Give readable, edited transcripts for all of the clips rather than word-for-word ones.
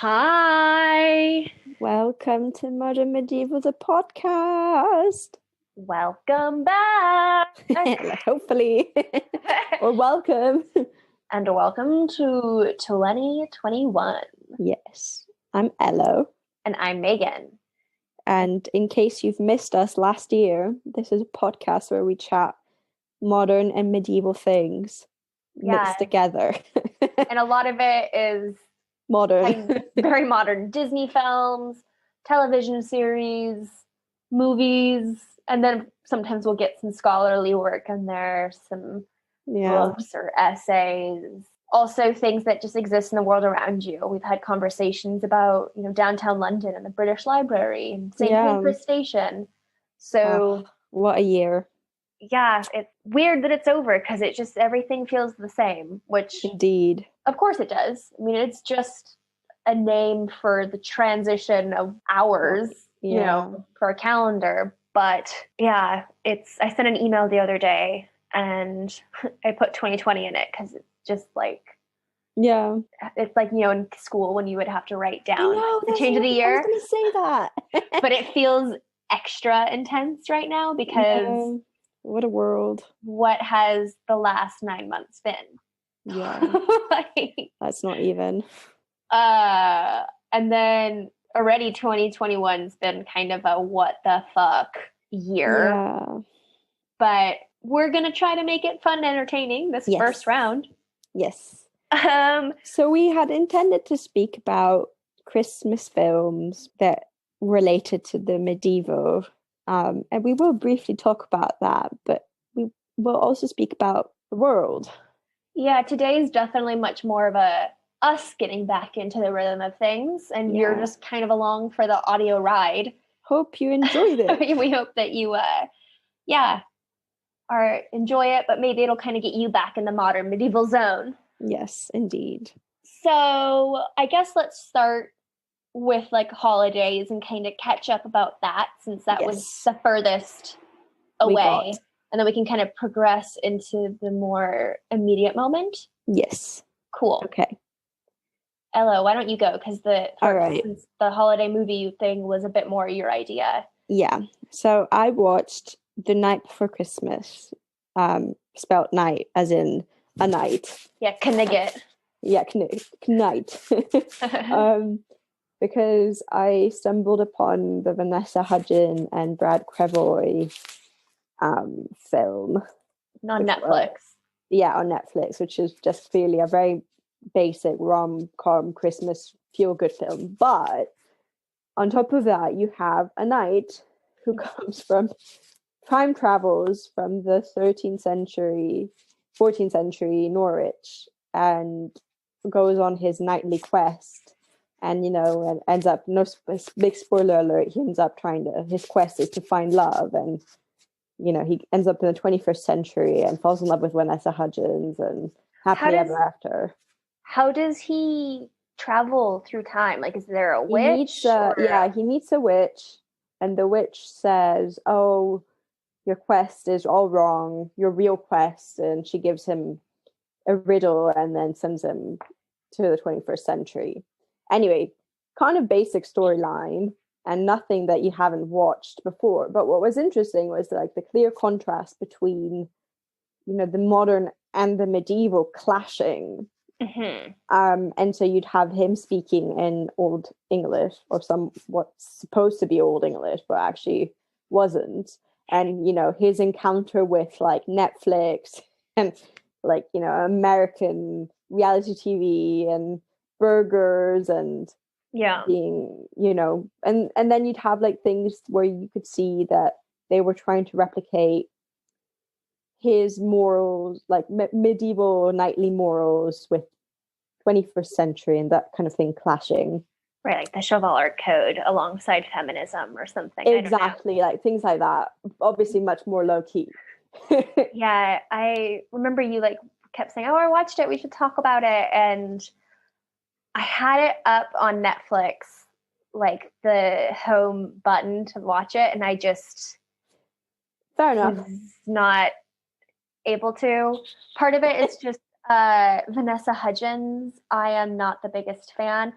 Hi. Welcome to Modern Medieval, the podcast. Welcome back. Hopefully. Or welcome. And welcome to 2021. Yes. I'm Elo. And I'm Meaghan. And in case you've missed us last year, this is a podcast where we chat modern and medieval things mixed together. And a lot of it is modern. Very modern. Disney films, television series, movies, and then sometimes we'll get some scholarly work in there, some books or essays. Also things that just exist in the world around you. We've had conversations about, downtown London and the British Library and St. Pancras Station. So what a year. Yeah, it's weird that it's over because it just, everything feels the same, which indeed, of course it does. I mean, it's just a name for the transition of hours, for our calendar. But yeah, I sent an email the other day and I put 2020 in it because it's just like, it's like, in school when you would have to write down the change of the year. I was going to say that. But it feels extra intense right now because what a world. What has the last 9 months been? Yeah. That's not even. And then already 2021's been kind of a what the fuck year. Yeah. But we're going to try to make it fun and entertaining this first round. Yes. So we had intended to speak about Christmas films that related to the medieval. And we will briefly talk about that, but we will also speak about the world. Yeah, today is definitely much more of us getting back into the rhythm of things, and you're just kind of along for the audio ride. Hope you enjoyed it. We hope that you, enjoy it, but maybe it'll kind of get you back in the modern medieval zone. Yes, indeed. So I guess let's start with like holidays and kind of catch up about that, since that was the furthest away, and then we can kind of progress into the more immediate moment. Yes. Cool. Okay. Elo, why don't you go? Because since the holiday movie thing was a bit more your idea. Yeah. So I watched The Night Before Christmas, spelt night as in a night. Yeah, knigget. Yeah, knight. Because I stumbled upon the Vanessa Hudgens and Brad Crevoy film. On Netflix. On Netflix, which is just clearly a very basic rom-com Christmas feel-good film. But on top of that, you have a knight who comes from time travels from the 13th century, 14th century Norwich and goes on his knightly quest. And, and ends up, no big spoiler alert, he ends up his quest is to find love. And, he ends up in the 21st century and falls in love with Vanessa Hudgens and happily ever after. How does he travel through time? Like, is there a witch? He meets a witch, and the witch says, "Oh, your quest is all wrong, your real quest." And she gives him a riddle and then sends him to the 21st century. Anyway, kind of basic storyline and nothing that you haven't watched before. But what was interesting was like the clear contrast between, the modern and the medieval clashing. Mm-hmm. And so you'd have him speaking in Old English, or what's supposed to be Old English, but actually wasn't. And, his encounter with like Netflix and like, American reality TV and burgers and being, and then you'd have like things where you could see that they were trying to replicate his morals, like medieval knightly morals with 21st century and that kind of thing clashing. Right, like the chivalric code alongside feminism or something. Exactly, like things like that. Obviously much more low-key. Yeah, I remember you like kept saying, "Oh, I watched it, we should talk about it." And I had it up on Netflix, like the home button to watch it, and I just fair enough was not able to. Part of it is just Vanessa Hudgens. I am not the biggest fan.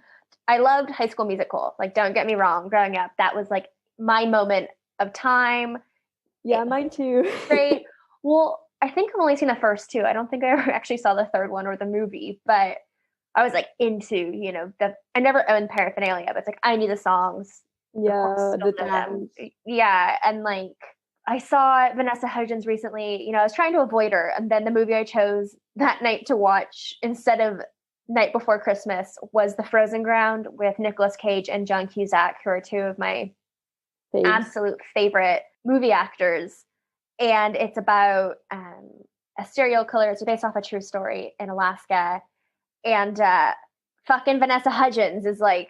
I loved High School Musical. Like, don't get me wrong, growing up, that was like my moment of time. Yeah, mine too. Great. Well, I think I've only seen the first two. I don't think I ever actually saw the third one or the movie, but I was like into, you know, I never owned paraphernalia, but it's like I knew the songs. Yeah, the dance. Yeah, and like I saw Vanessa Hudgens recently. You know, I was trying to avoid her, and then the movie I chose that night to watch instead of Night Before Christmas was The Frozen Ground with Nicolas Cage and John Cusack, who are two of my absolute favorite movie actors. And it's about a serial killer. It's based off a true story in Alaska. And fucking Vanessa Hudgens is like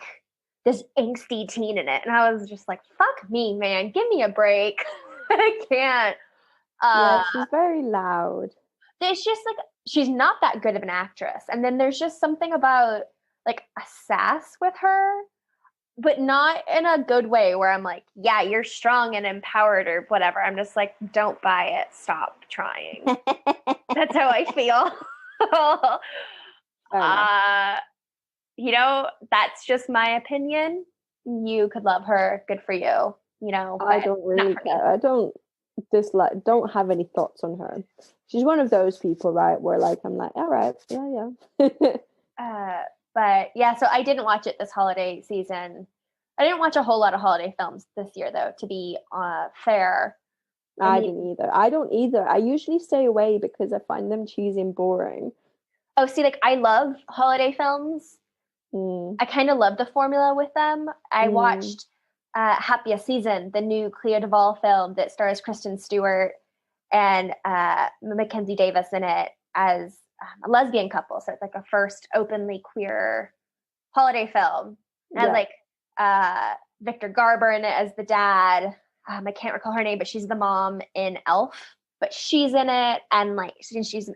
this angsty teen in it. And I was just like, fuck me, man. Give me a break. I can't. Yeah, she's very loud. It's just like, she's not that good of an actress. And then there's just something about like a sass with her, but not in a good way where I'm like, yeah, you're strong and empowered or whatever. I'm just like, don't buy it. Stop trying. That's how I feel. You know, that's just my opinion. You could love her. Good for you. You know, I don't really care. I don't have any thoughts on her. She's one of those people, right, where like I'm like, all right, yeah. But yeah, so I didn't watch it this holiday season. I didn't watch a whole lot of holiday films this year, though, to be fair. I didn't either. I don't either. I usually stay away because I find them cheesy and boring. Oh, see, like I love holiday films. I kind of love the formula with them. I watched Happiest Season, the new Clea Duvall film that stars Kristen Stewart and Mackenzie Davis in it as a lesbian couple. So it's like a first openly queer holiday film. It has like Victor Garber in it as the dad. I can't recall her name, but she's the mom in Elf. But she's in it, and like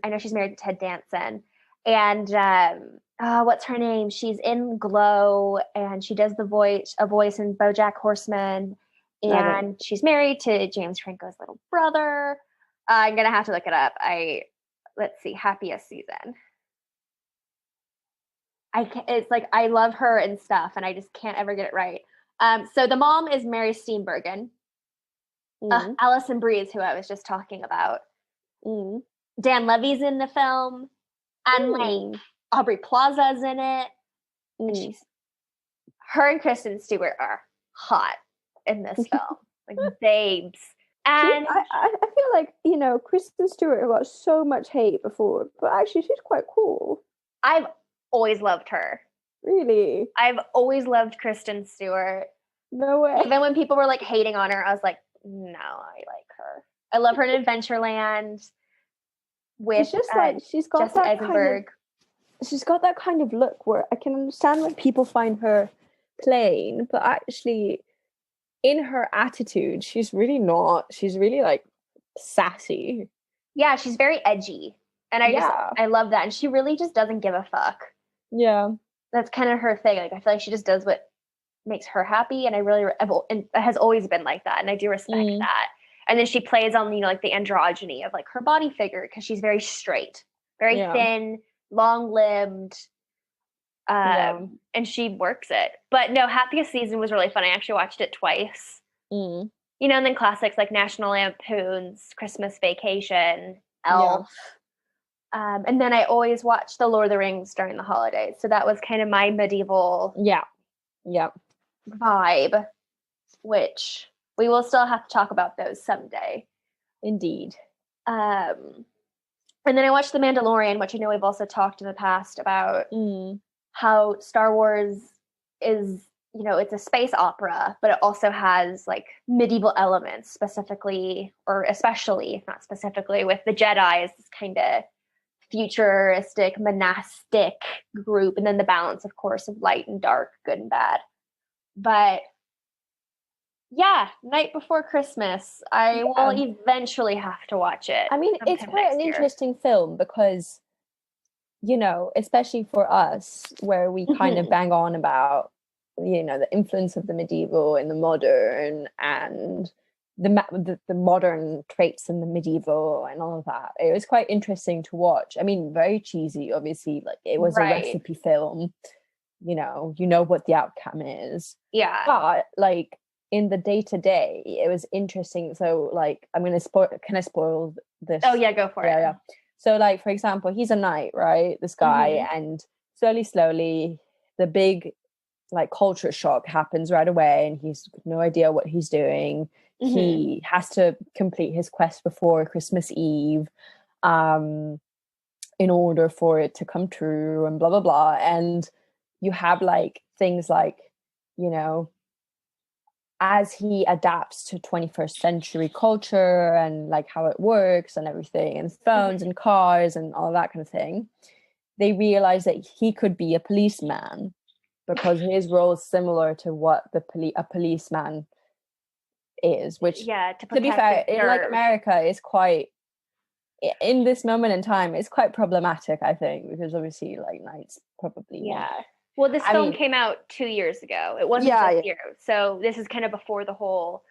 I know she's married to Ted Danson. And what's her name? She's in Glow, and she does a voice in BoJack Horseman, and she's married to James Franco's little brother. I'm gonna have to look it up. Let's see, Happiest Season. It's like I love her and stuff, and I just can't ever get it right. So the mom is Mary Steenburgen. Alison Brie is who I was just talking about. Dan Levy's in the film. And like Aubrey Plaza's in it. And her and Kristen Stewart are hot in this film. Like babes. And I feel like, you know, Kristen Stewart got so much hate before, but actually she's quite cool. I've always loved her. Really? I've always loved Kristen Stewart. No way. Even when people were like hating on her, I was like, no, I like her. I love her in Adventureland. With she's got Jesse that Eisenberg. She's got that kind of look where I can understand when people find her plain, but actually in her attitude, she's really not. She's really like sassy. Yeah, she's very edgy. And I love that. And she really just doesn't give a fuck. Yeah. That's kind of her thing. Like I feel like she just does what makes her happy. And and it has always been like that. And I do respect that. And then she plays on, you know, like the androgyny of like her body figure because she's very straight, very thin, long-limbed, and she works it. But no, Happiest Season was really fun. I actually watched it twice. You know, and then classics like National Lampoon's Christmas Vacation, Elf. And then I always watched The Lord of the Rings during the holidays. So that was kind of my medieval vibe, which... we will still have to talk about those someday. Indeed. And then I watched The Mandalorian, which I know we've also talked in the past about how Star Wars is, you know, it's a space opera, but it also has like medieval elements, specifically, or especially, if not specifically, with the Jedi as this kind of futuristic, monastic group. And then the balance, of course, of light and dark, good and bad. But yeah, Night Before Christmas. I will eventually have to watch it. I mean, it's quite an interesting film because, you know, especially for us, where we kind of bang on about, you know, the influence of the medieval and the modern and the modern traits in the medieval and all of that. It was quite interesting to watch. I mean, very cheesy, obviously. Like it was a recipe film, you know what the outcome is. Yeah. But like in the day-to-day, it was interesting. So like, I'm gonna spoil, can I spoil this? Oh yeah, go for it. Yeah. So like, for example, he's a knight, right, this guy, and slowly the big like culture shock happens right away, and he's no idea what he's doing. He has to complete his quest before Christmas Eve in order for it to come true, and blah blah blah. And you have like things like, you know, as he adapts to 21st century culture and like how it works and everything, and phones and cars and all that kind of thing, they realize that he could be a policeman, because his role is similar to what a policeman is, which to be fair, in like America is quite, in this moment in time, it's quite problematic, I think, because obviously like knights probably well, this film came out 2 years ago. It wasn't this year, so this is kind of before the whole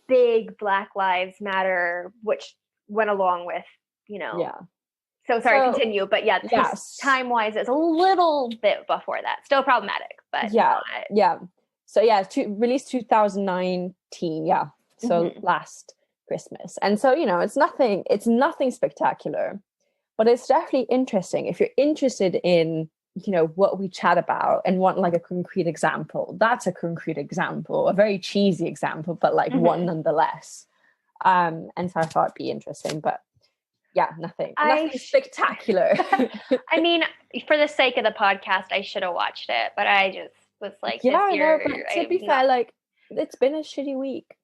big Black Lives Matter, which went along with, you know, so continue, but time wise it's a little bit before that, still problematic, but so released 2019, so last Christmas. And so, you know, it's nothing spectacular, but it's definitely interesting. If you're interested in, you know, what we chat about and want like a concrete example, that's a concrete example, a very cheesy example, but like one nonetheless. And so I thought it'd be interesting, but nothing spectacular. I mean, for the sake of the podcast, I should have watched it, but I just was like, this year, but to be fair, like, it's been a shitty week.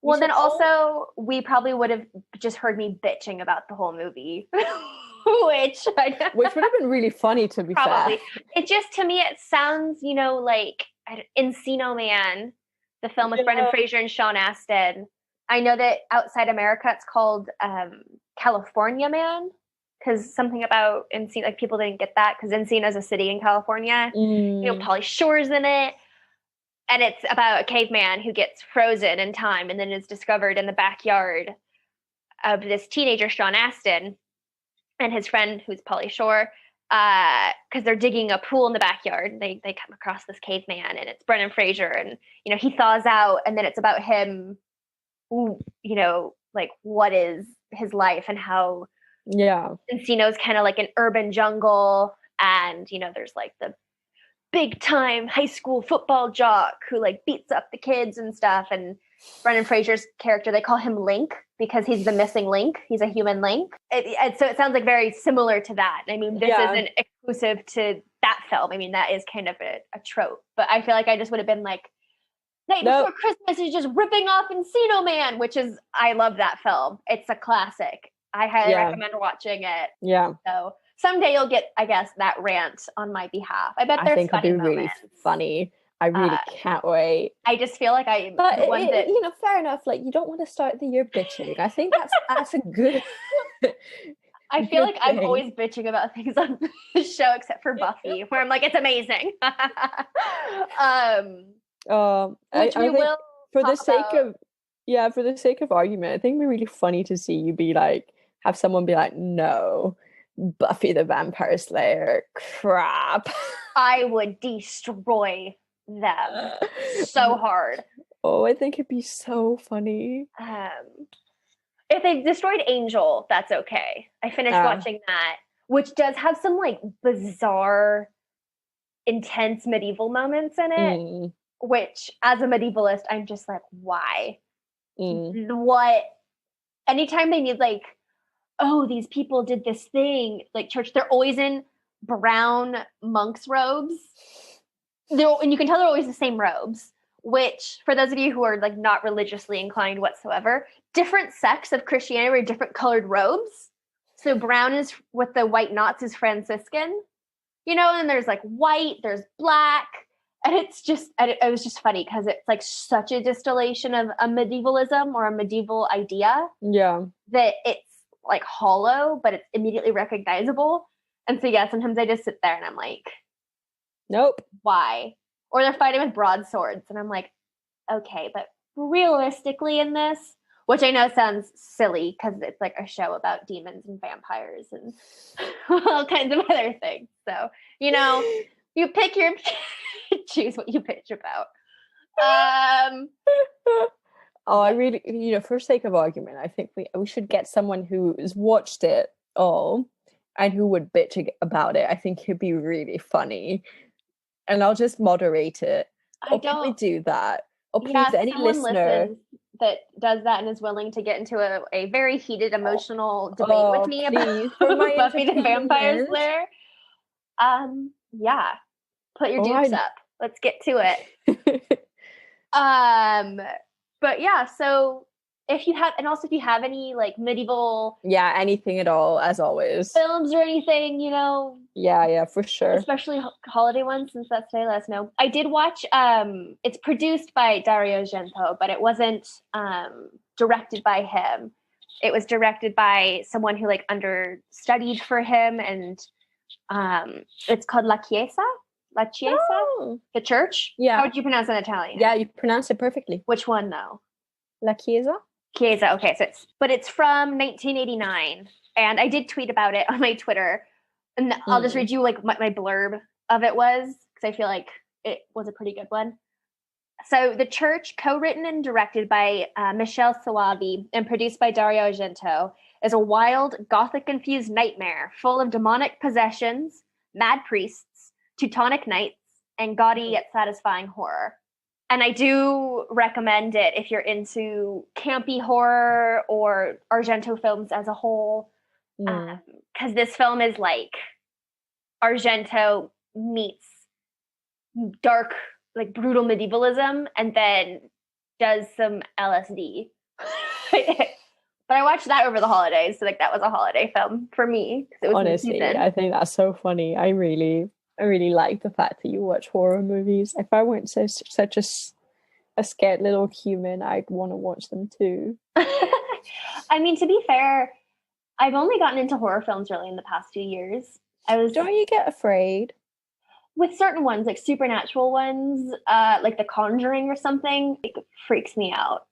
Well, then also, we probably would have just heard me bitching about the whole movie, which would have been really funny, to be fair. It just, to me, it sounds, you know, like Encino Man, the film with Brendan Fraser and Sean Astin. I know that outside America, it's called California Man, because something about Encino, like people didn't get that, because Encino is a city in California. You know, Pauly Shore's in it. And it's about a caveman who gets frozen in time and then is discovered in the backyard of this teenager, Sean Astin, and his friend, who's Pauly Shore, because they're digging a pool in the backyard. They come across this caveman, and it's Brendan Fraser, and, you know, he thaws out, and then it's about him, you know, like, what is his life and how Encino's kind of like an urban jungle, and, you know, there's like the big time high school football jock who like beats up the kids and stuff, and Brendan Fraser's character, they call him Link because he's the missing link. He's a human link. So it sounds like very similar to that. I mean, this isn't exclusive to that film. I mean, that is kind of a trope, but I feel like I just would have been like, Night Before Christmas is just ripping off Encino Man, which is, I love that film. It's a classic. I highly recommend watching it. Yeah. So someday you'll get, I guess, that rant on my behalf. I bet there's funny moments. I think it'll be really funny. I really can't wait. I just feel like you know, fair enough. Like, you don't want to start the year bitching. I think that's a good. I feel like I'm always bitching about things on the show, except for Buffy, where I'm like, it's amazing. Which we will for the sake of argument, I think it'd be really funny to see you be like, have someone be like, no, Buffy the Vampire Slayer, crap. I would destroy them so hard. Oh, I think it'd be so funny. If they destroyed Angel, that's okay. I finished watching that, which does have some like bizarre, intense medieval moments in it, which as a medievalist, I'm just like, why? What? Anytime they need like, oh, these people did this thing, like church, they're always in brown monk's robes. And you can tell they're always the same robes, which for those of you who are like not religiously inclined whatsoever, different sects of Christianity wear different colored robes. So brown is with the white knots is Franciscan, you know, and there's like white, there's black. And it's just, it was just funny because it's like such a distillation of a medievalism or a medieval idea. Yeah. That it's like hollow, but it's immediately recognizable. And so, sometimes I just sit there and I'm like, nope. Why? Or they're fighting with broadswords. And I'm like, okay, but realistically in this, which I know sounds silly because it's like a show about demons and vampires and all kinds of other things. So, you You pick your choose what you bitch about. I really, for sake of argument, I think we should get someone who's watched it all and who would bitch about it. I think it'd be really funny. And I'll just moderate it. Can we do that? Or please, any listener that does that and is willing to get into a very heated, emotional debate with me about Buffy the Vampire Slayer. Yeah. Put your dukes up. Let's get to it. But yeah, so if you have any like medieval, anything at all, as always, films or anything, yeah, for sure, especially holiday ones, since that's today, let us know. I did watch, it's produced by Dario Argento, but it wasn't directed by him. It was directed by someone who like understudied for him, and it's called La Chiesa, the church. Yeah, how would you pronounce it in Italian? Yeah, you pronounce it perfectly. Which one though? La Chiesa. Okay, so it's from 1989, and I did tweet about it on my Twitter, and I'll just read you like what my blurb of it was, because I feel like it was a pretty good one. So The Church, co-written and directed by Michele Soavi and produced by Dario Argento, is a wild, Gothic-infused nightmare full of demonic possessions, mad priests, Teutonic knights, and gaudy yet satisfying horror. And I do recommend it if you're into campy horror or Argento films as a whole. Because this film is like Argento meets dark, like brutal medievalism, and then does some LSD. But I watched that over the holidays, so like that was a holiday film for me. It was honestly, I think that's so funny. I really like the fact that you watch horror movies. If I weren't such a scared little human, I'd want to watch them too. I mean, to be fair, I've only gotten into horror films really in the past few years. Don't you get afraid? With certain ones, like supernatural ones, like The Conjuring or something, it freaks me out.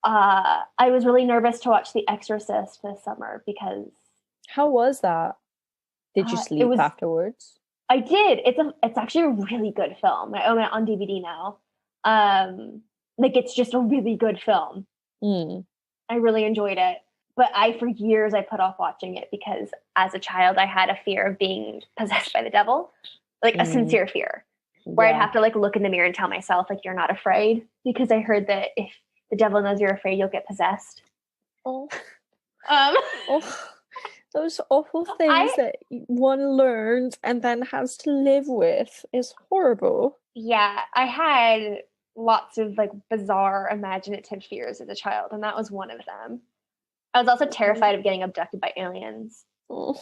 I was really nervous to watch The Exorcist this summer because... How was that? Did you sleep afterwards? I did. It's actually a really good film. I own it on DVD now. Like it's just a really good film. I really enjoyed it. But for years I put off watching it because as a child I had a fear of being possessed by the devil. Like a sincere fear. Where I'd have to like look in the mirror and tell myself like you're not afraid, because I heard that if the devil knows you're afraid, you'll get possessed. Those awful things that one learns and then has to live with is horrible. Yeah, I had lots of like bizarre imaginative fears as a child, and that was one of them. I was also terrified of getting abducted by aliens. You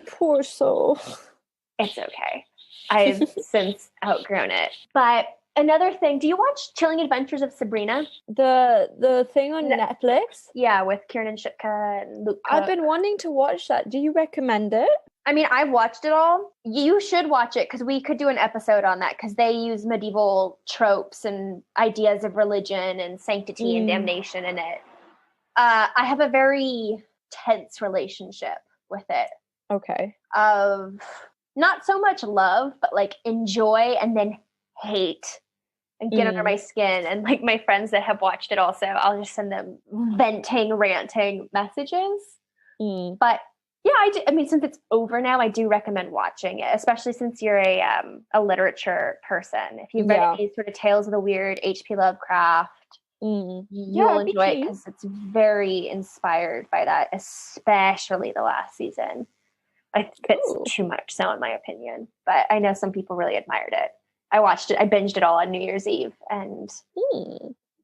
poor soul. It's okay. I've since outgrown it. But another thing, do you watch Chilling Adventures of Sabrina? The thing on Netflix? Yeah, with Kiernan Shipka and Luke Cook. I've been wanting to watch that. Do you recommend it? I mean, I've watched it all. You should watch it because we could do an episode on that, because they use medieval tropes and ideas of religion and sanctity and damnation in it. I have a very tense relationship with it. Okay. Of not so much love, but like enjoy and then hate and get under my skin. And like my friends that have watched it also, I'll just send them venting, ranting messages. But yeah, I mean, since it's over now, I do recommend watching it, especially since you're a literature person. If you've read any sort of Tales of the Weird, H.P. Lovecraft, you'll enjoy it because it's very inspired by that, especially the last season. I think it's too much so in my opinion, but I know some people really admired it. I watched it. I binged it all on New Year's Eve, and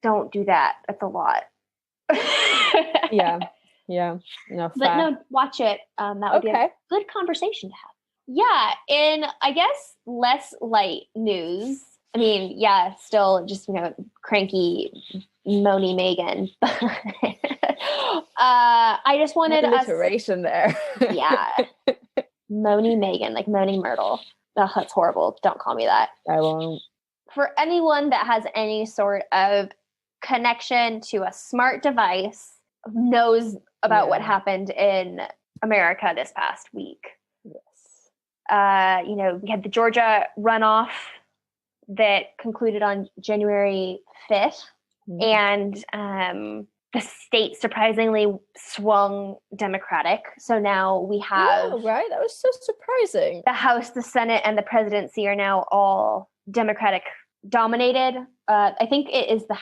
don't do that. That's a lot. Yeah. No, but no, watch it. That would be a good conversation to have. Yeah, in I guess less light news. I mean, yeah, still just cranky, moany Meaghan. I just wanted alliteration there. Yeah, moany Meaghan, like moaning Myrtle. Oh, that's horrible. Don't call me that. I won't. For anyone that has any sort of connection to a smart device, knows about what happened in America this past week. Yes. we had the Georgia runoff that concluded on January 5th. And the state surprisingly swung Democratic. So now we have... Oh, right. That was so surprising. The House, the Senate, and the presidency are now all Democratic dominated. I think it is the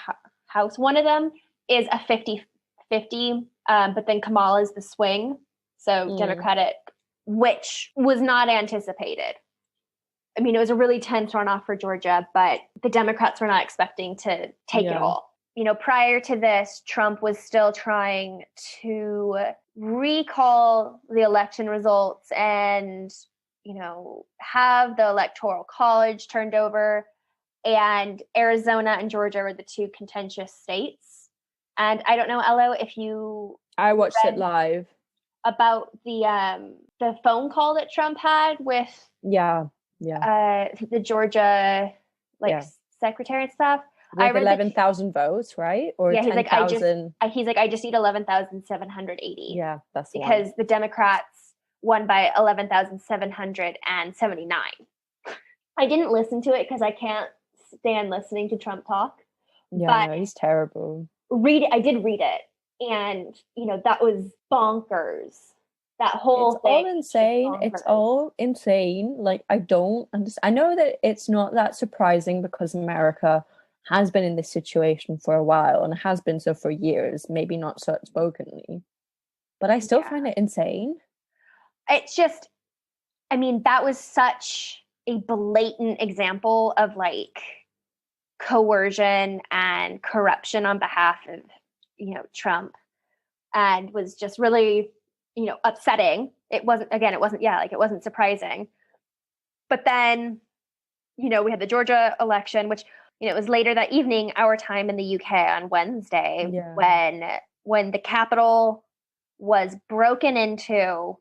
House. One of them is a 50-50, but then Kamala is the swing. So Democratic, which was not anticipated. I mean, it was a really tense runoff for Georgia, but the Democrats were not expecting to take it all. Prior to this, Trump was still trying to recall the election results and, have the Electoral College turned over. And Arizona and Georgia were the two contentious states. And I don't know, Elo, if you... I watched it live. About the phone call that Trump had with... the Georgia secretary and stuff. Like 11,000 votes, right? Or yeah, 10,000. He's like, I just need 11,780. Yeah, that's the because one. The Democrats won by 11,779. I didn't listen to it because I can't stand listening to Trump talk. Yeah, but he's terrible. I did read it, and that was bonkers. That whole it's thing. All insane. It's all insane. Like, I don't understand. I know that it's not that surprising because America has been in this situation for a while and has been so for years, maybe not so outspokenly, but I still find it insane. It's just, I mean, that was such a blatant example of like coercion and corruption on behalf of, Trump, and was just really, upsetting. It wasn't surprising. But then, we had the Georgia election, which, it was later that evening, our time in the UK on Wednesday, when the Capitol was broken into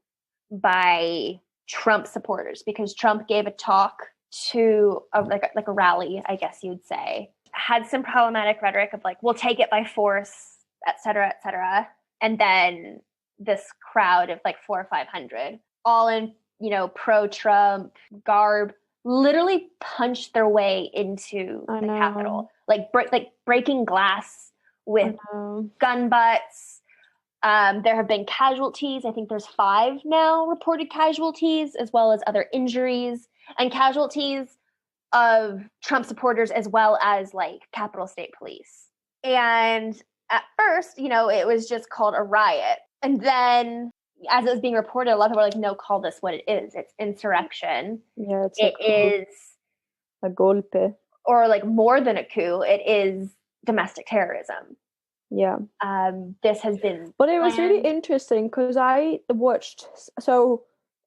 by Trump supporters because Trump gave a talk to like a rally, I guess you'd say, had some problematic rhetoric of like, we'll take it by force, et cetera, and then this crowd of like 400 or 500, all in pro-Trump garb, literally punched their way into the Capitol, like breaking glass with gun butts. There have been casualties. I think there's 5 now reported casualties, as well as other injuries and casualties of Trump supporters, as well as like Capitol State Police. And at first, it was just called a riot. And then as it was being reported, a lot of people were like, no, call this what it is. It's insurrection. Yeah, it is a golpe. Or like more than a coup. It is domestic terrorism. Yeah. This has been But it was really interesting because I watched, so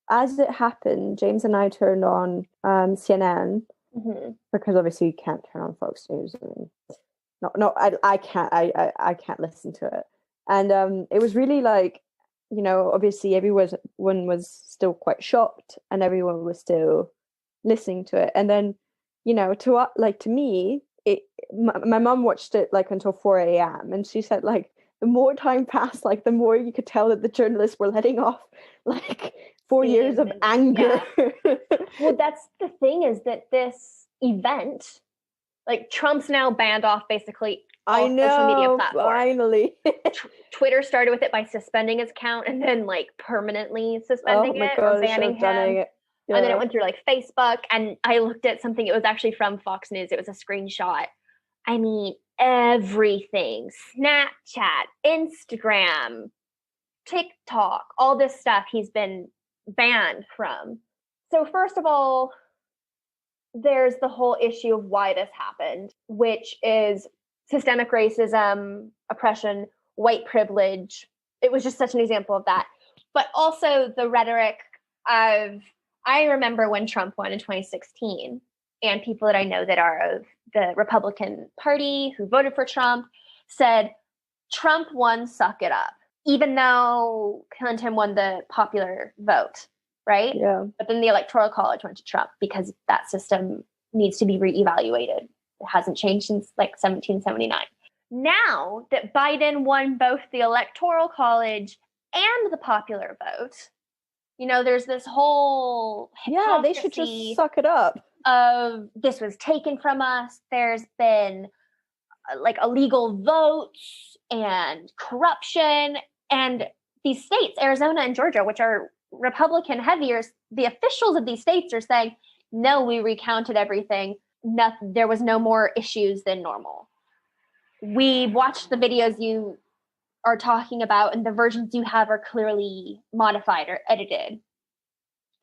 as it happened, James and I turned on CNN because obviously you can't turn on Fox News. I can't listen to it. And it was really like, obviously everyone was still quite shocked and everyone was still listening to it. And then, to me, my mom watched it like until 4 a.m. and she said like the more time passed, like the more you could tell that the journalists were letting off like 4 years of anger. Yeah. Well, that's the thing, is that this event, like Trump's now banned off basically all social media platforms. Finally. Twitter started with it by suspending his account and then like permanently suspending or banning him. Yeah. And then it went through like Facebook, and I looked at something, it was actually from Fox News. It was a screenshot. I mean, everything, Snapchat, Instagram, TikTok, all this stuff he's been banned from. So first of all, there's the whole issue of why this happened, which is systemic racism, oppression, white privilege. It was just such an example of that. But also the rhetoric of, I remember when Trump won in 2016, and people that I know that are of the Republican Party who voted for Trump said, Trump won, suck it up, even though Clinton won the popular vote, right? Yeah. But then the Electoral College went to Trump because that system needs to be reevaluated. It hasn't changed since like 1779. Now that Biden won both the Electoral College and the popular vote, there's this whole they should just suck it up. Of this was taken from us. There's been like illegal votes and corruption, and these states, Arizona and Georgia, which are Republican heavier, the officials of these states are saying, no, we recounted everything. There was no more issues than normal. We watched the videos you are talking about, and the versions you have are clearly modified or edited.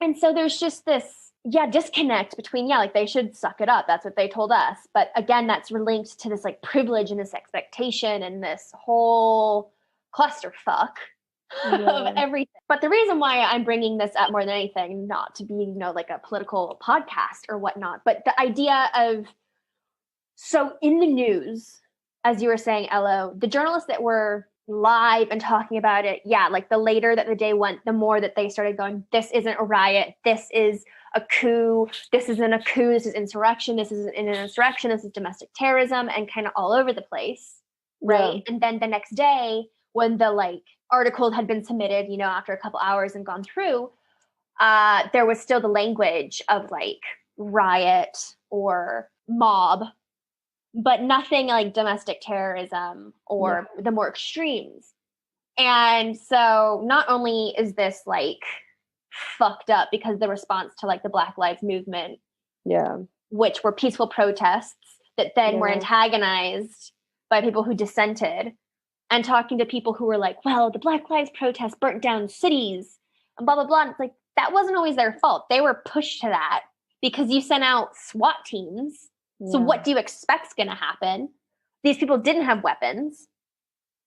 And so there's just this disconnect between, like they should suck it up. That's what they told us. But again, that's linked to this like privilege and this expectation and this whole clusterfuck of everything. But the reason why I'm bringing this up more than anything, not to be, like a political podcast or whatnot, but the idea of, so in the news, as you were saying, Elo, the journalists that were live and talking about it, like the later that the day went, the more that they started going, this isn't a riot, this is a coup, this isn't a coup, this is insurrection, this isn't an insurrection, this is domestic terrorism, and kind of all over the place, right? And then the next day, when the like article had been submitted, after a couple hours and gone through, there was still the language of like riot or mob, but nothing like domestic terrorism or the more extremes. And so not only is this like fucked up because the response to like the Black Lives Movement, which were peaceful protests that then were antagonized by people who dissented, and talking to people who were like, well, the Black Lives protests burnt down cities and blah, blah, blah. And it's like, that wasn't always their fault. They were pushed to that because you sent out SWAT teams. So what do you expect's going to happen? These people didn't have weapons.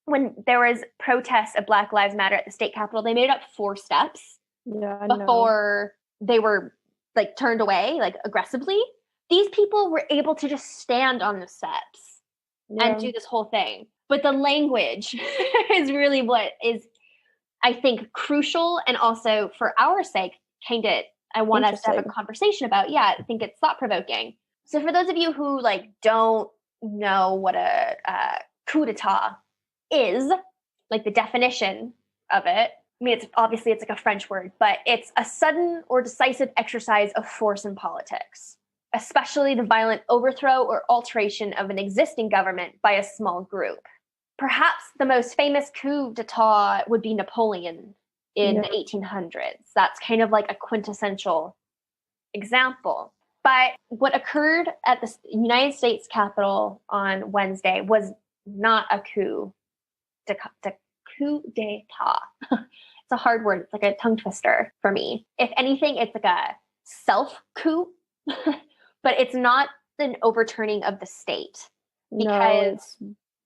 When there was protests of Black Lives Matter at the state capitol, they made it up 4 steps before they were like turned away, like aggressively. These people were able to just stand on the steps and do this whole thing. But the language is really what is, I think, crucial. And also for our sake, kind of, I want us to have a conversation about. I think it's thought-provoking. So for those of you who like don't know what a coup d'etat is, like the definition of it, I mean, it's like a French word, but it's a sudden or decisive exercise of force in politics, especially the violent overthrow or alteration of an existing government by a small group. Perhaps the most famous coup d'etat would be Napoleon in the 1800s. That's kind of like a quintessential example. But what occurred at the United States Capitol on Wednesday was not a coup d'etat. It's a hard word. It's like a tongue twister for me. If anything, it's like a self-coup, but it's not an overturning of the state. Because it's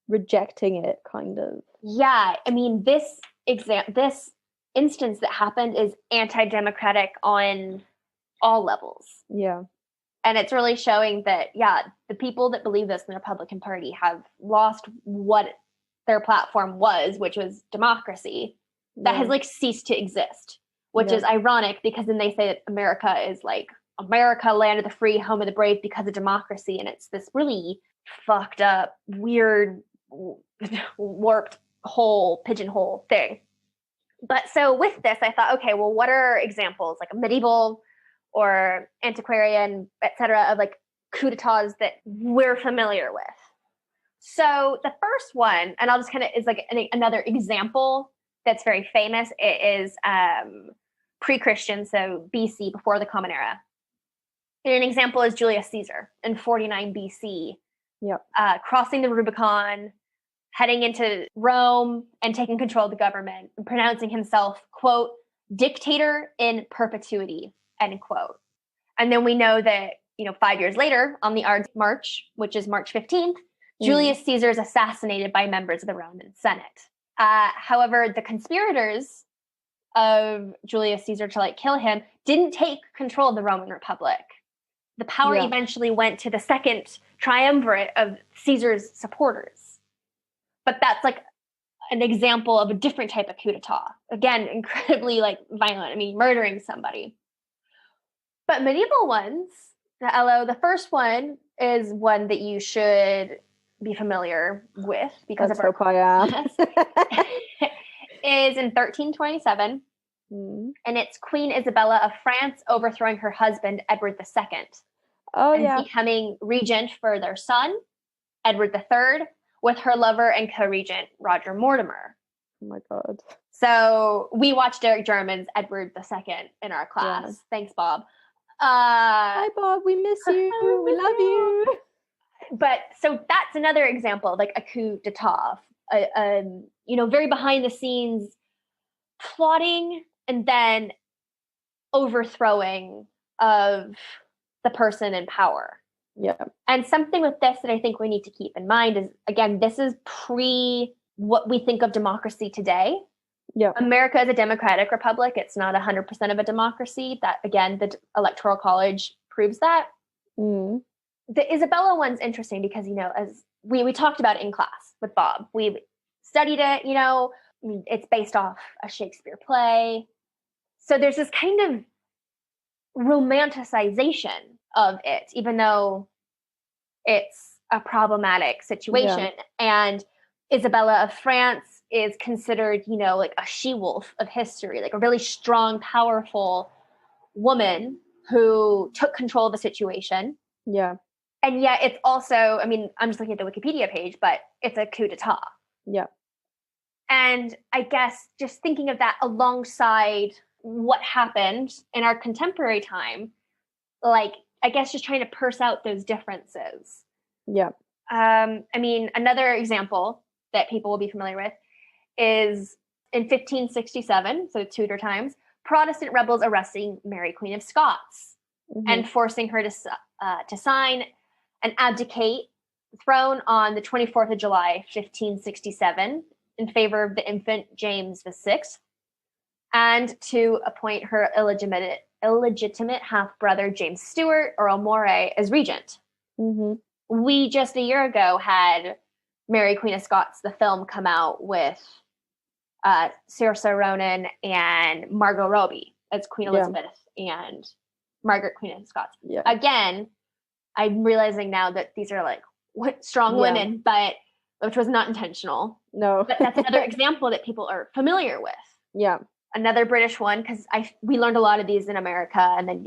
rejecting it, kind of. Yeah, I mean, this instance that happened is anti-democratic on all levels. Yeah. And it's really showing that, the people that believe this in the Republican Party have lost what their platform was, which was democracy. That has like ceased to exist, which is ironic because then they say that America is like America, land of the free, home of the brave because of democracy. And it's this really fucked up, weird, warped whole pigeonhole thing. But so with this, I thought, okay, well, what are examples like a medieval or antiquarian, etc., of like coup d'etats that we're familiar with? So the first one, and I'll just kind of is like another example that's very famous. It is pre-Christian, so BC, before the Common Era. And an example is Julius Caesar in 49 BC, crossing the Rubicon, heading into Rome and taking control of the government and pronouncing himself, quote, dictator in perpetuity, end quote. And then we know that, 5 years later on the Ides of March, which is March 15th, Julius Caesar is assassinated by members of the Roman Senate. However, the conspirators of Julius Caesar to kill him didn't take control of the Roman Republic. The power eventually went to the second triumvirate of Caesar's supporters. But that's an example of a different type of coup d'etat. Again, incredibly violent. I mean, murdering somebody. But medieval ones, the first one is one that you should be familiar with because of our podcast. is in 1327. And it's Queen Isabella of France overthrowing her husband, Edward II. And becoming regent for their son, Edward III, with her lover and co-regent, Roger Mortimer. Oh my God. So we watched Derek Jarman's Edward II in our class. Yeah. Thanks, Bob. Hi, Bob. We miss you. We love you. But so that's another example of like a coup d'etat, very behind the scenes plotting and then overthrowing of the person in power. Yeah. And something with this that I think we need to keep in mind is, again, this is pre what we think of democracy today. Yeah. America is a democratic republic. It's not 100% of a democracy. That, again, the Electoral College proves that. The Isabella one's interesting because, as we talked about it in class with Bob, we studied it, it's based off a Shakespeare play. So there's this kind of romanticization of it, even though it's a problematic situation. Yeah. And Isabella of France is considered, like a she-wolf of history, like a really strong, powerful woman who took control of the situation. Yeah. And yet it's also, I'm just looking at the Wikipedia page, but it's a coup d'etat. Yeah. And I guess just thinking of that alongside what happened in our contemporary time, like, I guess just trying to parse out those differences. Yeah. Another example that people will be familiar with is in 1567, so Tudor times, Protestant rebels arresting Mary Queen of Scots and forcing her to sign and abdicate the throne on the 24th of July, 1567, in favor of the infant James VI, and to appoint her illegitimate half-brother James Stuart, Earl Moray, as regent. We just a year ago had Mary Queen of Scots, the film, come out with Saoirse Ronan and Margot Robbie as Queen Elizabeth and Margaret, Queen of Scots. Yeah. Again, I'm realizing now that these are like strong women, but which was not intentional. No. But that's another example that people are familiar with. Yeah. Another British one, because we learned a lot of these in America, and then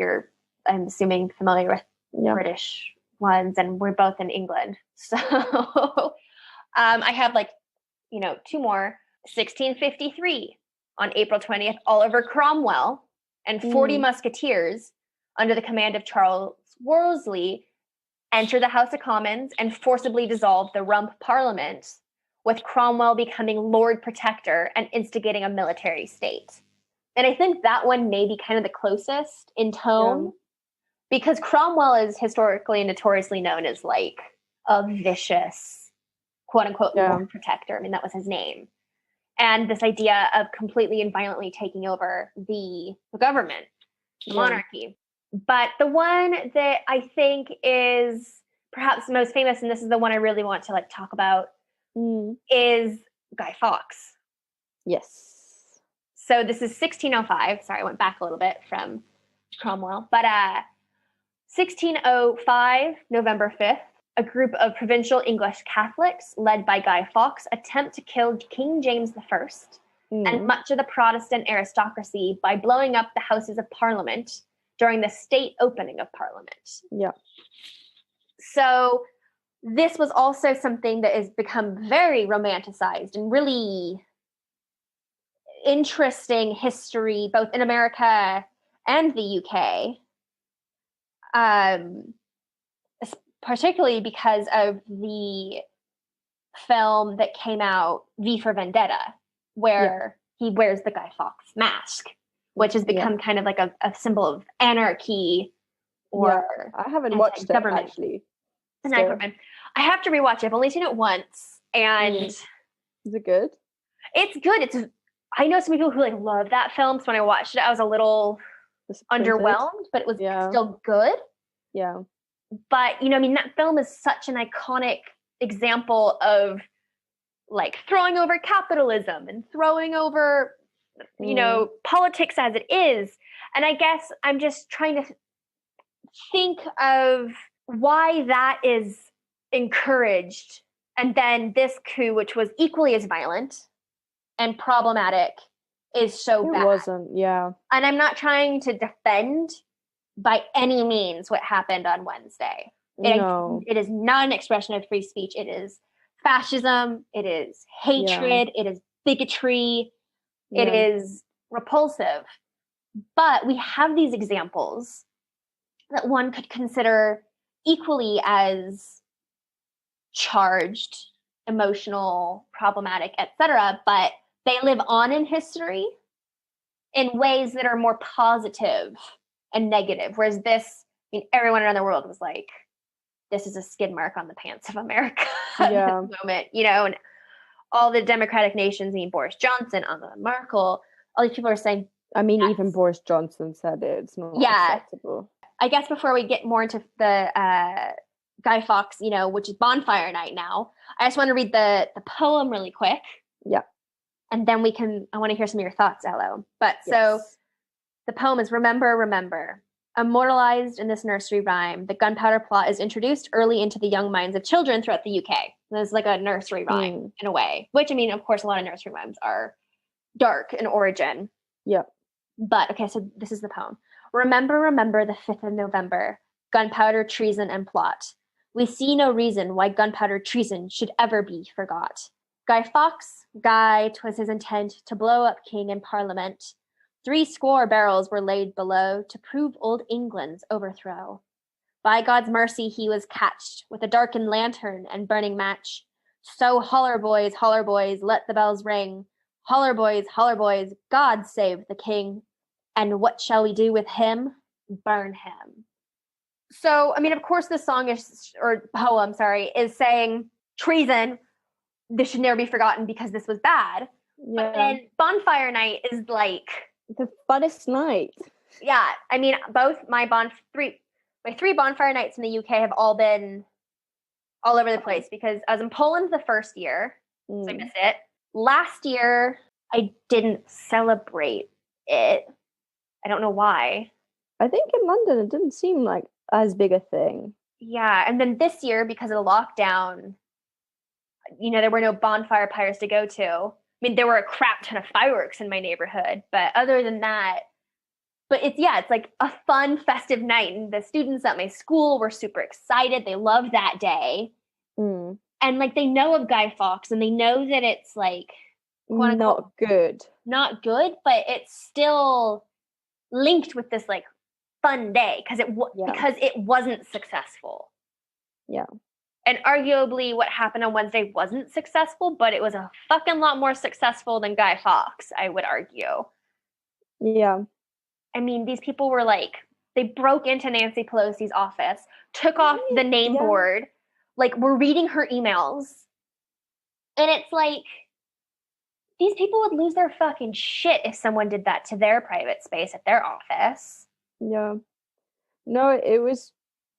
I'm assuming, familiar with British ones, and we're both in England. So I have two more. 1653, on April 20th, Oliver Cromwell and 40 musketeers under the command of Charles Wolseley enter the House of Commons and forcibly dissolve the Rump Parliament, with Cromwell becoming Lord Protector and instigating a military state. And I think that one may be kind of the closest in tone, because Cromwell is historically and notoriously known as like a vicious, quote unquote, Lord Protector. That was his name. And this idea of completely and violently taking over the government, the monarchy. But the one that I think is perhaps most famous, and this is the one I really want to talk about, is Guy Fawkes. Yes. So this is 1605. Sorry, I went back a little bit from Cromwell. But 1605, November 5th, a group of provincial English Catholics led by Guy Fawkes attempt to kill King James I and much of the Protestant aristocracy by blowing up the Houses of Parliament during the state opening of Parliament. Yeah. So this was also something that has become very romanticized and really interesting history, both in America and the UK. Particularly because of the film that came out, V for Vendetta, where he wears the Guy Fawkes mask, which has become kind of like a symbol of anarchy or I haven't watched it, actually. I have to rewatch it. I've only seen it once, and is it good? It's good. I know some people who love that film, so when I watched it, I was a little underwhelmed, but it was still good. Yeah. But, that film is such an iconic example of throwing over capitalism and throwing over, politics as it is. And I guess I'm just trying to think of why that is encouraged. And then this coup, which was equally as violent and problematic is so bad. It wasn't, yeah. And I'm not trying to defend by any means what happened on Wednesday. No. It is not an expression of free speech. It is fascism. It is hatred. It is bigotry. It is repulsive. But we have these examples that one could consider equally as charged, emotional, problematic, etc. But they live on in history in ways that are more positive and negative. Whereas this, I mean, everyone around the world was like, this is a skid mark on the pants of America at this moment, you know, and all the democratic nations, I mean, Boris Johnson, Angela Merkel, all these people are saying, I mean, even Boris Johnson said it. It's not acceptable. I guess before we get more into the Guy Fawkes, you know, which is Bonfire Night now, I just want to read the poem really quick. Yeah. And then I want to hear some of your thoughts, Elo. But so the poem is Remember, Remember. Immortalized in this nursery rhyme, the gunpowder plot is introduced early into the young minds of children throughout the UK. There's like a nursery rhyme in a way, which, I mean, of course, a lot of nursery rhymes are dark in origin. Yeah. But, okay, so this is the poem. Remember, remember the 5th of November, gunpowder, treason, and plot. We see no reason why gunpowder treason should ever be forgot. Guy Fawkes, Guy, 'twas his intent to blow up king and parliament. 70 barrels were laid below to prove old England's overthrow. By God's mercy he was catched with a darkened lantern and burning match. So holler boys, let the bells ring. Holler boys, God save the king. And what shall we do with him? Burn him. So, I mean, of course, this song poem is saying treason. This should never be forgotten because this was bad. Yeah. But then Bonfire Night is like the funnest night. Yeah, I mean, both my three bonfire nights in the UK have all been all over the place because I was in Poland the first year, so I missed it. Last year, I didn't celebrate it. I don't know why. I think in London, it didn't seem like as big a thing. Yeah, and then this year, because of the lockdown, you know, there were no bonfire pyres to go to. I mean, there were a crap ton of fireworks in my neighborhood, but other than that, it's like a fun, festive night. And the students at my school were super excited. They loved that day. And like, they know of Guy Fawkes and they know that it's like, not good, but it's still linked with this like fun day because it wasn't successful. Yeah. And arguably what happened on Wednesday wasn't successful, but it was a fucking lot more successful than Guy Fawkes, I would argue. Yeah. I mean, these people were like, they broke into Nancy Pelosi's office, took off the name board, like were reading her emails. And it's like, these people would lose their fucking shit if someone did that to their private space at their office. Yeah. No, it was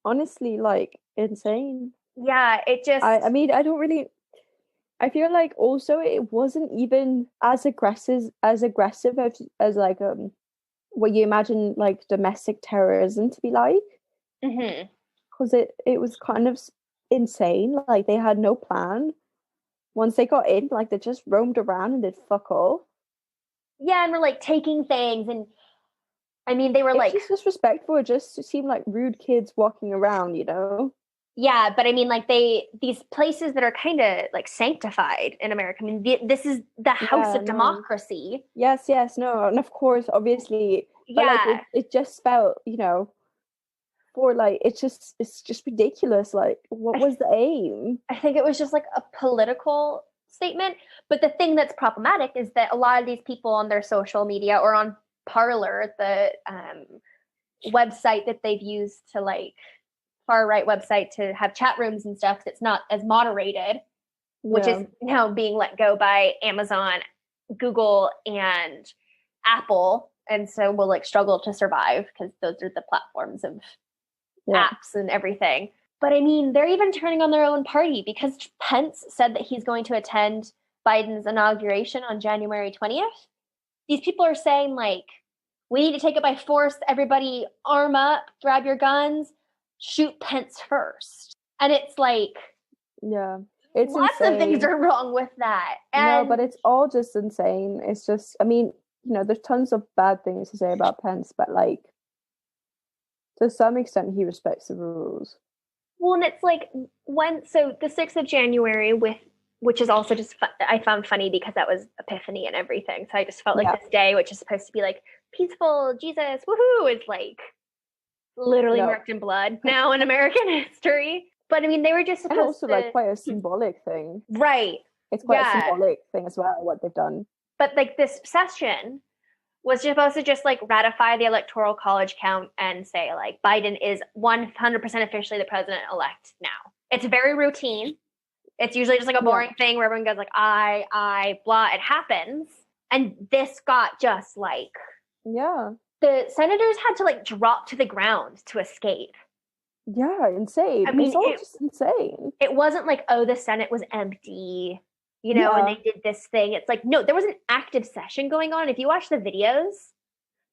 honestly like insane. Yeah, it just... I mean, I feel like also it wasn't even as aggressive as like what you imagine like domestic terrorism to be like. Because it was kind of insane. Like they had no plan. Once they got in, like they just roamed around and did fuck all. Yeah, and were like taking things, and I mean they were like just disrespectful. It just seemed like rude kids walking around, you know. Yeah, but I mean, like these places that are kind of like sanctified in America. I mean, this is the house of democracy. Yes, no, and of course, obviously, but like it just felt, you know, for like it's just ridiculous. Like, what was the aim? I think it was just like a political statement. But the thing that's problematic is that a lot of these people on their social media or on Parler, the website that they've used to like. Far-right website to have chat rooms and stuff that's not as moderated, which is now being let go by Amazon, Google, and Apple, and so we'll like struggle to survive because those are the platforms of apps and everything. But I mean, they're even turning on their own party because Pence said that he's going to attend Biden's inauguration on January 20th. These people are saying like, we need to take it by force. Everybody arm up, grab your guns. Shoot Pence first. And it's like, it's lots insane. of things are wrong with that. And no, but it's all just insane. It's just, I mean, there's tons of bad things to say about Pence, but like to some extent he respects the rules. Well, and it's like so the 6th of January which is also just I found funny because that was Epiphany and everything. So I just felt like this day, which is supposed to be like peaceful, Jesus, woohoo, is like literally marked in blood now in American history. But I mean, they were just supposed and also like quite a symbolic thing, right? It's quite a symbolic thing as well, what they've done. But like this session was supposed to just like ratify the Electoral College count and say like Biden is 100% officially the president-elect now. It's very routine. It's usually just like a boring thing where everyone goes like, I, blah, it happens. And this got just like... Yeah. The senators had to like drop to the ground to escape. Yeah, insane. I mean, it's all just insane. It wasn't like, oh, the Senate was empty, and they did this thing. It's like, no, there was an active session going on. If you watch the videos,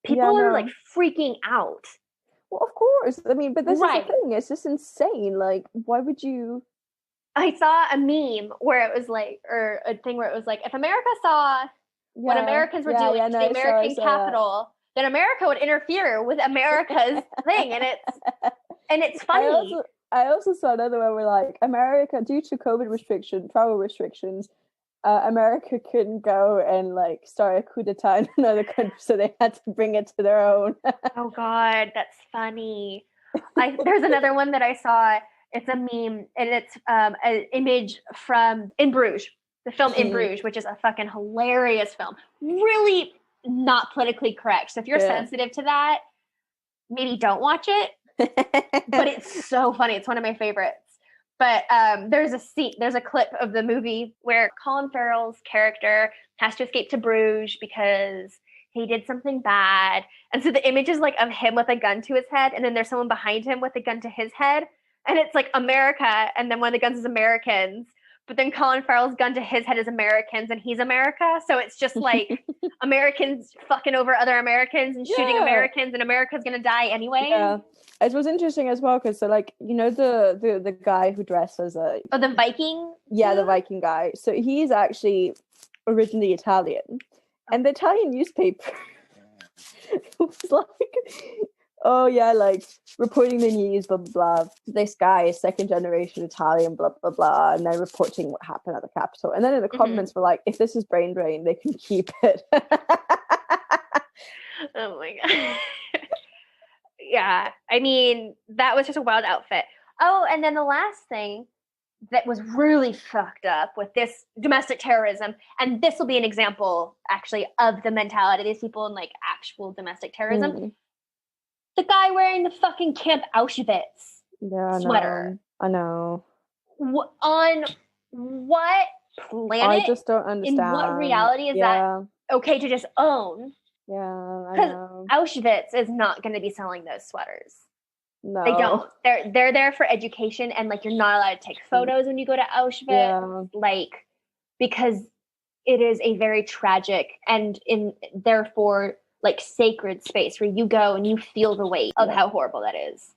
people are like freaking out. Well, of course. I mean, but this is the thing. It's just insane. Like, why would you... I saw a meme where it was like, or a thing where it was like, if America saw what Americans were doing to the American Capitol, then America would interfere with America's thing. And it's funny. I also saw another one where like America, due to COVID travel restrictions, America couldn't go and like start a coup d'etat in another country, so they had to bring it to their own. Oh God, that's funny. There's another one that I saw. It's a meme, and it's an image from In Bruges, the film In Bruges, which is a fucking hilarious film. Really not politically correct. So if you're sensitive to that, maybe don't watch it. But it's so funny. It's one of my favorites. But there's a clip of the movie where Colin Farrell's character has to escape to Bruges because he did something bad. And so the image is like of him with a gun to his head, and then there's someone behind him with a gun to his head. And it's like America, and then one of the guns is Americans. But then Colin Farrell's gun to his head is Americans, and he's America. So it's just like Americans fucking over other Americans and shooting Americans, and America's gonna die anyway. Yeah, it was interesting as well because so like the guy who dressed as the Viking. Yeah, the Viking guy. So he's actually originally Italian, and the Italian newspaper was like, oh yeah, like reporting the news, blah blah blah. This guy is second generation Italian, blah blah blah, and then reporting what happened at the Capitol. And then in the comments were like, if this is brain drain, they can keep it. Oh my God. Yeah, I mean, that was just a wild outfit. Oh, and then the last thing that was really fucked up with this domestic terrorism, and this will be an example actually of the mentality of these people in like actual domestic terrorism. The guy wearing the fucking Camp Auschwitz sweater. I know. On what planet? I just don't understand. In what reality is that okay to just own? Yeah, I know. Auschwitz is not going to be selling those sweaters. No, they don't. They're there for education, and like you're not allowed to take photos when you go to Auschwitz, like because it is a very tragic and therefore like sacred space where you go and you feel the weight of how horrible that is.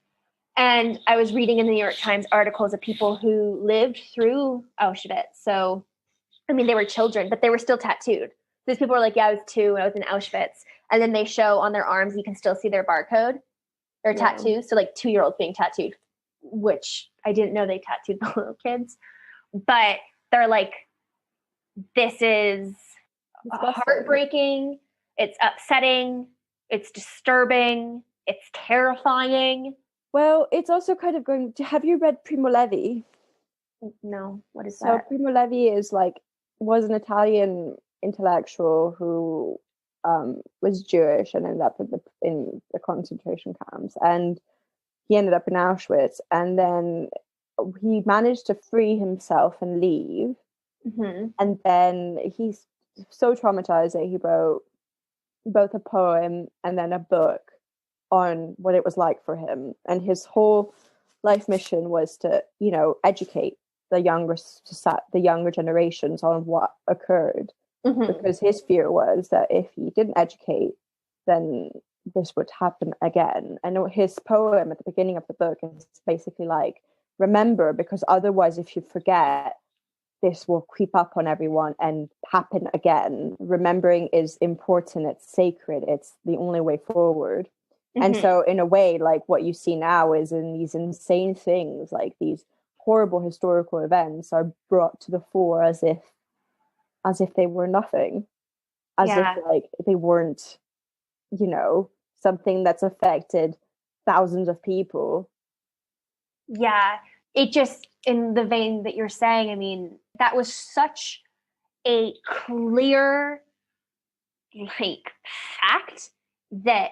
And I was reading in the New York Times articles of people who lived through Auschwitz. So, I mean, they were children, but they were still tattooed. These people were like, yeah, I was 2 when I was in Auschwitz. And then they show on their arms, you can still see their barcode, their tattoos. So like 2-year-olds being tattooed, which I didn't know they tattooed the little kids. But they're like, this is heartbreaking. It's upsetting. It's disturbing. It's terrifying. Well, it's also kind of going to... Have you read Primo Levi? No. What is that? So Primo Levi was an Italian intellectual who was Jewish and ended up in the concentration camps. And he ended up in Auschwitz. And then he managed to free himself and leave. Mm-hmm. And then he's so traumatized that he wrote both a poem and then a book on what it was like for him. And his whole life mission was to, educate the younger generations on what occurred. Mm-hmm. Because his fear was that if he didn't educate, then this would happen again. And his poem at the beginning of the book is basically like, remember, because otherwise if you forget, this will creep up on everyone and happen again. Remembering is important. It's sacred. It's the only way forward. Mm-hmm. And so in a way, like what you see now is in these insane things, like these horrible historical events are brought to the fore as if they were nothing, as if like they weren't, you know, something that's affected thousands of people. Yeah, it just, in the vein that you're saying, I mean, that was such a clear, like, fact that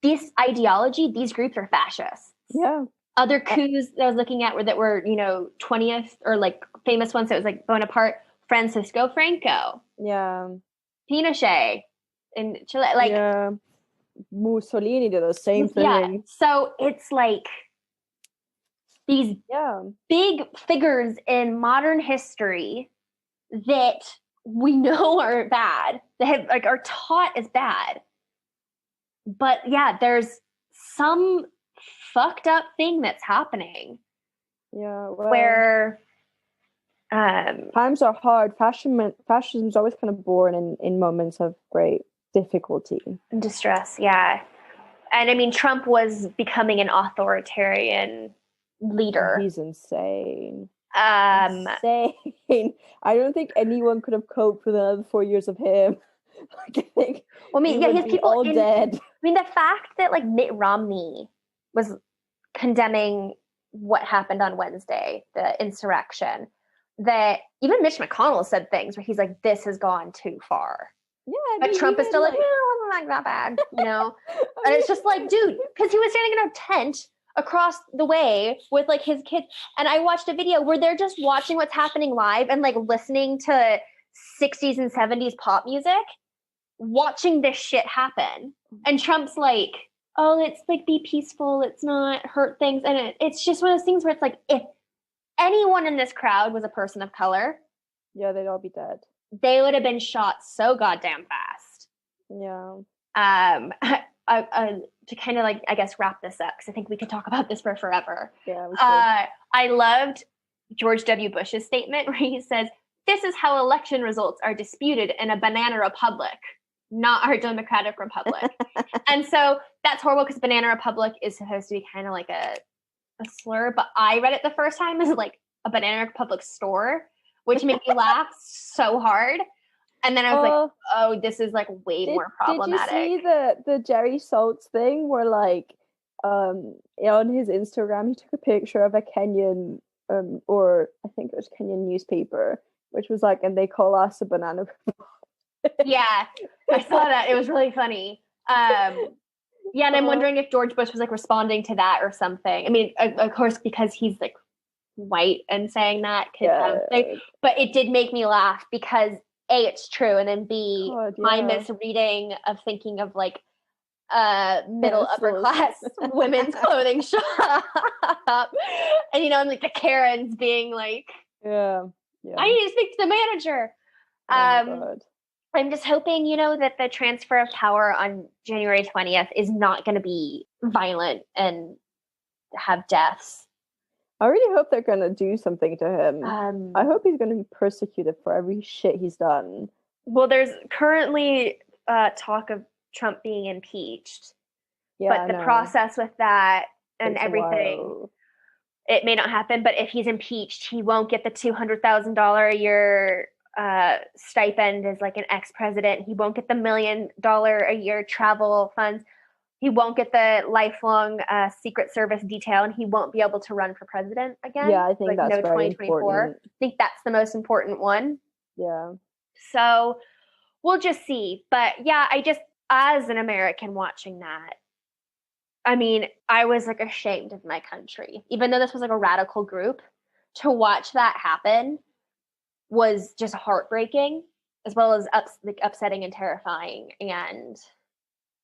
this ideology, these groups are fascists. Yeah. Other coups that I was looking at that were, you know, 20th or like famous ones that was like Bonaparte, Francisco Franco. Yeah. Pinochet in Chile. Like, yeah. Mussolini did the same thing. Yeah. So it's like these big figures in modern history that we know are bad, that have, like, are taught as bad. But yeah, there's some fucked up thing that's happening. Yeah, well, where times are hard. Fascism is always kind of born in moments of great difficulty and distress. Yeah, and I mean, Trump was becoming an authoritarian leader. He's insane. Insane. I don't think anyone could have coped with another 4 years of him. Like, I think, well, I mean, yeah, his people all dead. I mean, the fact that like Mitt Romney was condemning what happened on Wednesday, the insurrection, that even Mitch McConnell said things where he's like, "This has gone too far." Yeah, but Trump is still like, "No, it wasn't like that bad," you know. And it's just like, dude, because he was standing in a tent across the way with like his kids, and I watched a video where they're just watching what's happening live and like listening to 60s and 70s pop music, watching this shit happen. And Trump's like, "Oh, it's like, be peaceful, let's not hurt things." And it's just one of those things where it's like, if anyone in this crowd was a person of color, yeah, they'd all be dead. They would have been shot so goddamn fast. Yeah. To kind of like, I guess, wrap this up, because I think we could talk about this for forever. Yeah. I loved George W. Bush's statement where he says, "This is how election results are disputed in a banana republic, not our democratic republic." And so that's horrible, because banana republic is supposed to be kind of like a slur, but I read it the first time as like a banana republic store, which made me laugh so hard. And then I was like, "Oh, this is like way more problematic." Did you see the Jerry Saltz thing where like on his Instagram he took a picture of a Kenyan or I think it was Kenyan newspaper, which was like, "And they call us a banana." Yeah, I saw that. It was really funny. Yeah, and I'm wondering if George Bush was like responding to that or something. I mean, of course, because he's like white and saying that could but it did make me laugh because A, it's true, and then B, my misreading of thinking of like middle upper class women's clothing shop, and and like the Karens being like, I need to speak to the manager. I'm just hoping, that the transfer of power on January 20th is not going to be violent and have deaths. I really hope they're going to do something to him. I hope he's going to be persecuted for every shit he's done. Well, there's currently talk of Trump being impeached. But the process with that and everything, it may not happen. But if he's impeached, he won't get the $200,000 a year stipend as like an ex-president. He won't get the $1 million a year travel funds. He won't get the lifelong Secret Service detail, and he won't be able to run for president again. Yeah, I think that's very important. I think that's the most important one. Yeah. So we'll just see. But yeah, I just, as an American watching that, I mean, I was like ashamed of my country. Even though this was like a radical group, to watch that happen was just heartbreaking, as well as upsetting and terrifying and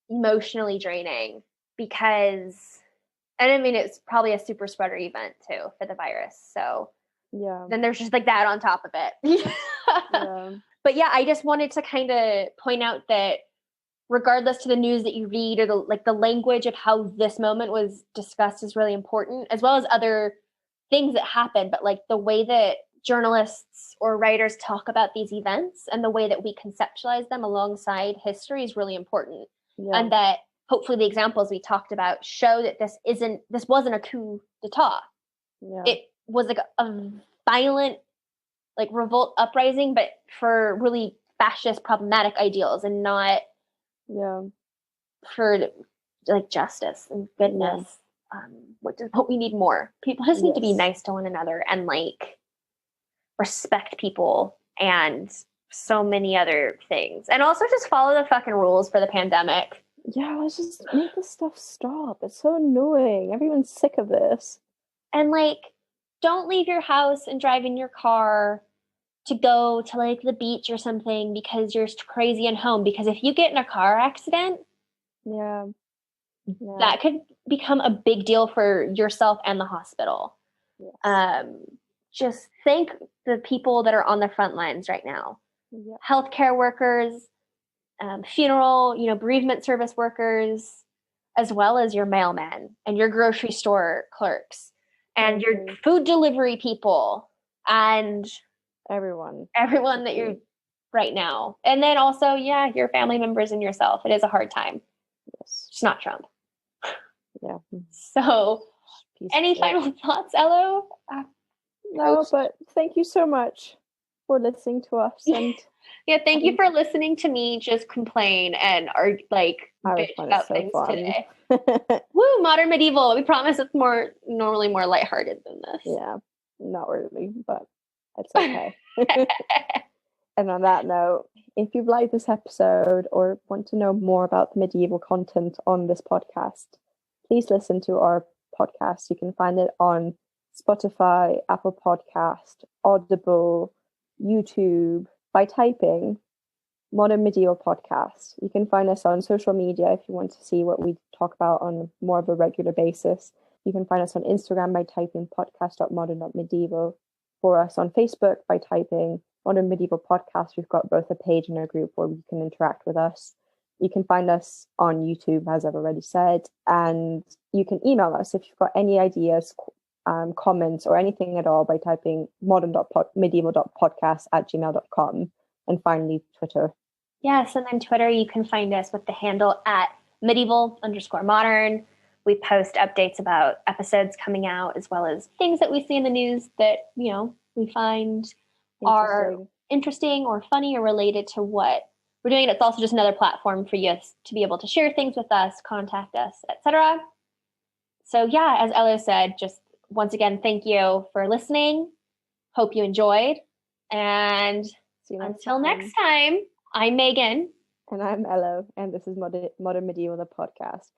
emotionally draining, because, and I mean, it's probably a super spreader event too for the virus. So yeah, then there's just like that on top of it. But yeah, I just wanted to kind of point out that regardless to the news that you read or the language of how this moment was discussed is really important, as well as other things that happened. But like the way that journalists or writers talk about these events and the way that we conceptualize them alongside history is really important. Yeah. And that hopefully the examples we talked about show that this wasn't a coup d'etat. Yeah. It was like a violent, like, revolt uprising, but for really fascist, problematic ideals, and not for like justice and goodness. What we need more. People just need to be nice to one another and like respect people and so many other things. And also just follow the fucking rules for the pandemic. Yeah, let's just make this stuff stop. It's so annoying. Everyone's sick of this. And like, don't leave your house and drive in your car to go to like the beach or something because you're crazy and home. Because if you get in a car accident, that could become a big deal for yourself and the hospital. Yes. Just thank the people that are on the front lines right now. Yeah. Healthcare workers, funeral, bereavement service workers, as well as your mailmen and your grocery store clerks and your food delivery people and everyone that you're right now. And then also, your family members and yourself. It is a hard time. Yes. It's not Trump. Yeah. So, any final thoughts, Elo? No, but thank you so much for listening to us. And thank you for listening to me just complain and are like bitch about things today. Woo, modern medieval. We promise it's normally more lighthearted than this. Yeah, not really, but it's okay. And on that note, if you've liked this episode or want to know more about the medieval content on this podcast, please listen to our podcast. You can find it on Spotify, Apple Podcast, Audible, YouTube by typing Modern Medieval Podcast. You can find us on social media if you want to see what we talk about on more of a regular basis. You can find us on Instagram by typing podcast.modern.medieval, or us on Facebook by typing Modern Medieval Podcast. We've got both a page and a group where you can interact with us. You can find us on YouTube, as I've already said, and you can email us if you've got any ideas, comments, or anything at all by typing modern.medieval.podcast@gmail.com. And finally, Twitter. Yes, and then Twitter, you can find us with the handle @medieval_modern. We post updates about episodes coming out, as well as things that we see in the news that, we find are interesting or funny or related to what we're doing. It's also just another platform for you to be able to share things with us, contact us, etc. So as Elo said, just once again, thank you for listening. Hope you enjoyed. And until next time, I'm Meaghan. And I'm Elo. And this is Modern Medieval, the podcast.